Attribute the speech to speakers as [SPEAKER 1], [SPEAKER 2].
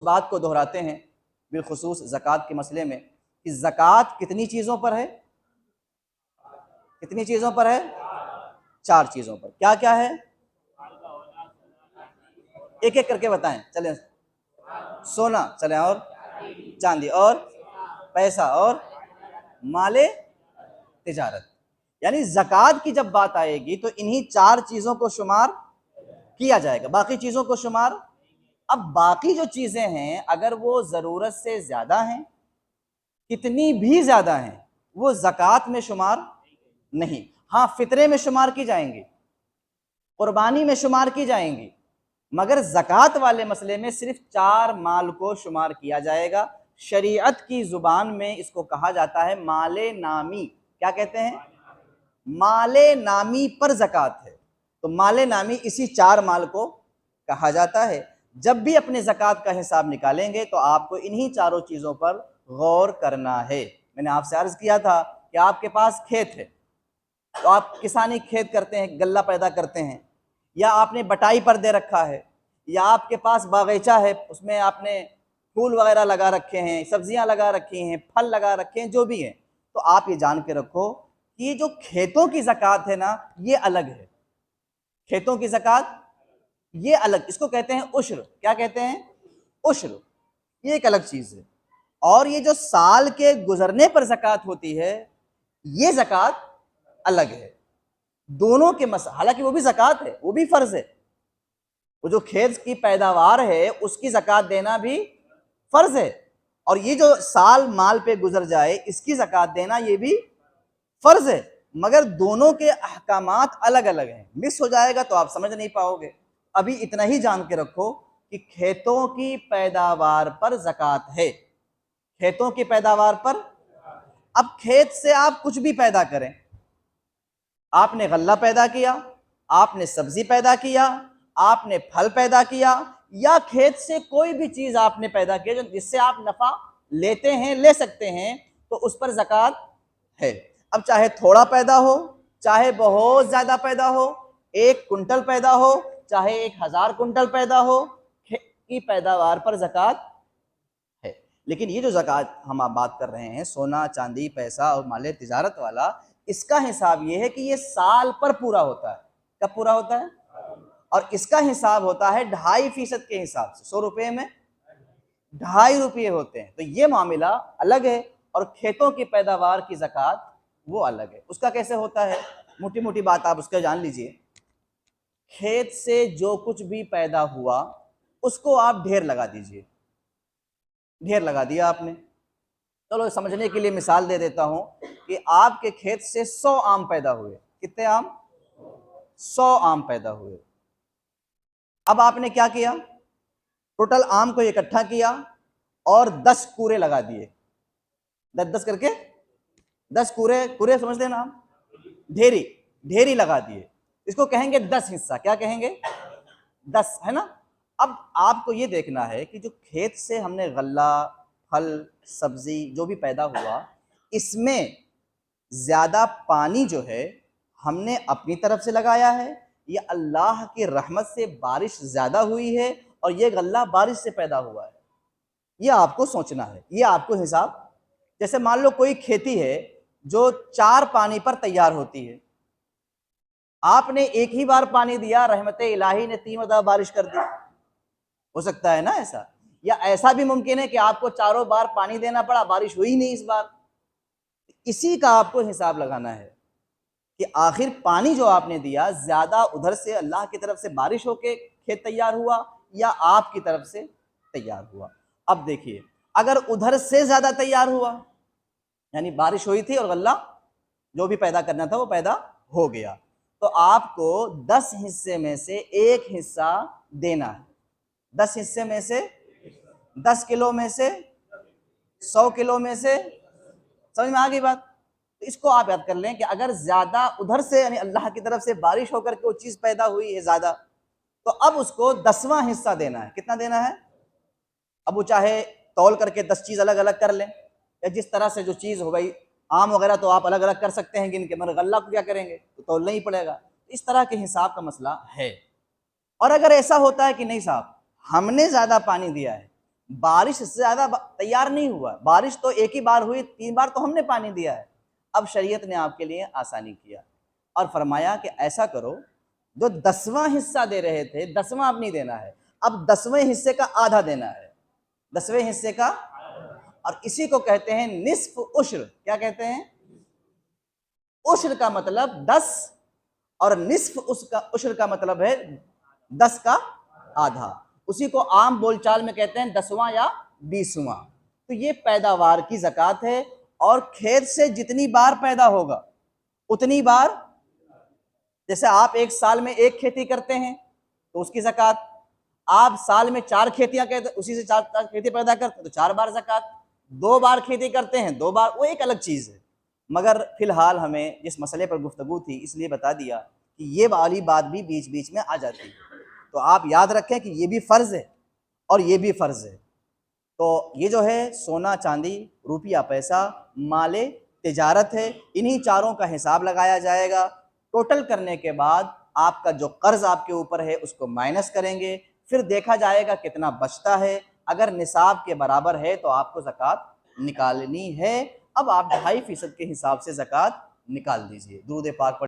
[SPEAKER 1] बात को दोहराते हैं बिलखुसूस ज़कात के मसले में कि ज़कात कितनी चीज़ों पर है, कितनी चीज़ों पर है? 4 चीज़ों पर। क्या क्या है? एक एक करके बताएं। चलें, सोना, चलें, और चांदी, और पैसा, और माले तिजारत। यानी ज़कात की जब बात आएगी तो इन्हीं 4 चीज़ों को शुमार किया जाएगा, बाकी चीज़ों को शुमार। अब बाकी जो चीज़ें हैं अगर वो ज़रूरत से ज़्यादा हैं, कितनी भी ज़्यादा हैं, वो ज़कात में शुमार नहीं। हाँ, फितरे में शुमार की जाएंगी, कुर्बानी में शुमार की जाएंगी, मगर ज़कात वाले मसले में सिर्फ 4 माल को शुमार किया जाएगा। शरीयत की ज़ुबान में इसको कहा जाता है माले नामी। क्या कहते हैं? माले नामी पर ज़कात है। तो माले नामी इसी 4 माल को कहा जाता है। जब भी अपने ज़कात का हिसाब निकालेंगे तो आपको इन्हीं चारों चीज़ों पर गौर करना है। मैंने आपसे अर्ज़ किया था कि आपके पास खेत है तो आप किसानी खेत करते हैं, गल्ला पैदा करते हैं, या आपने बटाई पर दे रखा है, या आपके पास बागीचा है उसमें आपने फूल वगैरह लगा रखे हैं, सब्जियां लगा रखी हैं, फल लगा रखे हैं, जो भी हैं, तो आप ये जान के रखो कि ये जो खेतों की ज़कात है ना, ये अलग है। खेतों की ज़कात ये अलग, इसको कहते हैं उश्र। क्या कहते हैं? उश्र। ये एक अलग चीज़ है। और ये जो साल के गुजरने पर ज़कात होती है, ये ज़कात अलग है। दोनों के हालांकि वो भी ज़कात है, वो भी फ़र्ज़ है। वो जो खेत की पैदावार है उसकी ज़कात देना भी फ़र्ज़ है, और ये जो साल माल पे गुजर जाए इसकी ज़कात देना ये भी फ़र्ज़ है। मगर दोनों के अहकामात अलग अलग हैं। मिस हो जाएगा तो आप समझ नहीं पाओगे। अभी इतना ही जान के रखो कि खेतों की पैदावार पर ज़कात है। खेतों की पैदावार पर। अब खेत से आप कुछ भी पैदा करें, आपने गल्ला पैदा किया, आपने सब्जी पैदा किया, आपने फल पैदा किया, या खेत से कोई भी चीज आपने पैदा किया जिससे आप नफा लेते हैं, ले सकते हैं, तो उस पर ज़कात है। अब चाहे थोड़ा पैदा हो, चाहे बहुत ज्यादा पैदा हो, 1 कुंटल पैदा हो, चाहे 1000 कुंटल पैदा हो, की पैदावार पर ज़कात है। लेकिन ये जो ज़कात हम आप बात कर रहे हैं, सोना, चांदी, पैसा और माले तिजारत वाला, इसका हिसाब ये है कि ये साल पर पूरा होता है। कब पूरा होता है? और इसका हिसाब होता है 2.5% के हिसाब से। 100 रुपये में 2.5 रुपये होते हैं। तो ये मामला अलग है, और खेतों की पैदावार की ज़कात वो अलग है। उसका कैसे होता है? मोटी मोटी बात आप उसका जान लीजिए। खेत से जो कुछ भी पैदा हुआ उसको आप ढेर लगा दीजिए। ढेर लगा दिया आपने, चलो समझने के लिए मिसाल दे देता हूं कि आपके खेत से 100 आम पैदा हुए। कितने आम? 100 आम पैदा हुए। अब आपने क्या किया? टोटल आम को इकट्ठा किया और 10 कूरे लगा दिए। 10-10 करके 10 कूरे। कूरे समझते ना आप? ढेरी। ढेरी लगा दिए। इसको कहेंगे 10 हिस्सा। क्या कहेंगे? 10, है ना? अब आपको ये देखना है कि जो खेत से हमने गल्ला, फल, सब्जी जो भी पैदा हुआ, इसमें ज्यादा पानी जो है हमने अपनी तरफ से लगाया है, या अल्लाह की रहमत से बारिश ज्यादा हुई है और ये गल्ला बारिश से पैदा हुआ है। ये आपको सोचना है, ये आपको हिसाब। जैसे मान लो कोई खेती है जो 4 पानी पर तैयार होती है, आपने एक ही बार पानी दिया, रहमत इलाही ने 3 दफा बारिश कर दी। हो सकता है ना ऐसा? या ऐसा भी मुमकिन है कि आपको चारों बार पानी देना पड़ा, बारिश हुई नहीं इस बार। इसी का आपको हिसाब लगाना है कि आखिर पानी जो आपने दिया ज्यादा उधर से अल्लाह की तरफ से बारिश होके खेत तैयार हुआ, या आपकी तरफ से तैयार हुआ। अब देखिए, अगर उधर से ज्यादा तैयार हुआ, यानी बारिश हुई थी और गल्ला जो भी पैदा करना था वो पैदा हो गया, तो आपको 10 हिस्से में से 1 हिस्सा देना है। 10 हिस्से में से 10 किलो में से 100 किलो में से। समझ में आ गई बात? तो इसको आप याद कर लें कि अगर ज्यादा उधर से यानी अल्लाह की तरफ से बारिश होकर के वो चीज पैदा हुई है ज्यादा, तो अब उसको 10वां हिस्सा देना है। कितना देना है? अब वो चाहे तौल करके 10 चीज अलग अलग कर लें, या जिस तरह से जो चीज हो गई, आम वगैरह तो आप अलग अलग कर सकते हैं गिन के, मगर गल्ला को क्या करेंगे? तो तौलना ही पड़ेगा। इस तरह के हिसाब का मसला है। और अगर ऐसा होता है कि नहीं साहब, हमने ज्यादा पानी दिया है बारिश से ज्यादा तैयार नहीं हुआ, बारिश तो एक ही बार हुई, 3 बार तो हमने पानी दिया है। अब शरीयत ने आपके लिए आसानी किया और फरमाया कि ऐसा करो, जो 10वां हिस्सा दे रहे थे 10वां अब नहीं देना है, अब 10वें हिस्से का आधा देना है, 10वें हिस्से का। और इसी को कहते हैं निस्फ उश्र। क्या कहते हैं? उश्र का मतलब 10 और निस्फ उसका उश्र का मतलब है 10 का आधा। उसी को आम बोलचाल में कहते हैं 10वां या 20वां। तो ये पैदावार की ज़कात है और खेत से जितनी बार पैदा होगा उतनी बार, जैसे आप एक साल में एक खेती करते हैं तो उसकी ज़कात, आप साल में 4 खेतियां करते उसी से 4 खेती पैदा करते हैं तो 4 बार ज़कात, 2 बार खेती करते हैं 2 बार, वो एक अलग चीज़ है। मगर फिलहाल हमें जिस मसले पर गुफ्तगू थी इसलिए बता दिया कि ये वाली बात भी बीच बीच में आ जाती है, तो आप याद रखें कि ये भी फ़र्ज़ है और ये भी फ़र्ज़ है। तो ये जो है सोना चांदी रुपया पैसा माले तिजारत है, इन्हीं चारों का हिसाब लगाया जाएगा। टोटल करने के बाद आपका जो कर्ज आपके ऊपर है उसको माइनस करेंगे, फिर देखा जाएगा कितना बचता है। अगर निसाब के बराबर है तो आपको ज़कात निकालनी है। अब आप 2.5% के हिसाब से ज़कात निकाल दीजिए। दुरूद पाक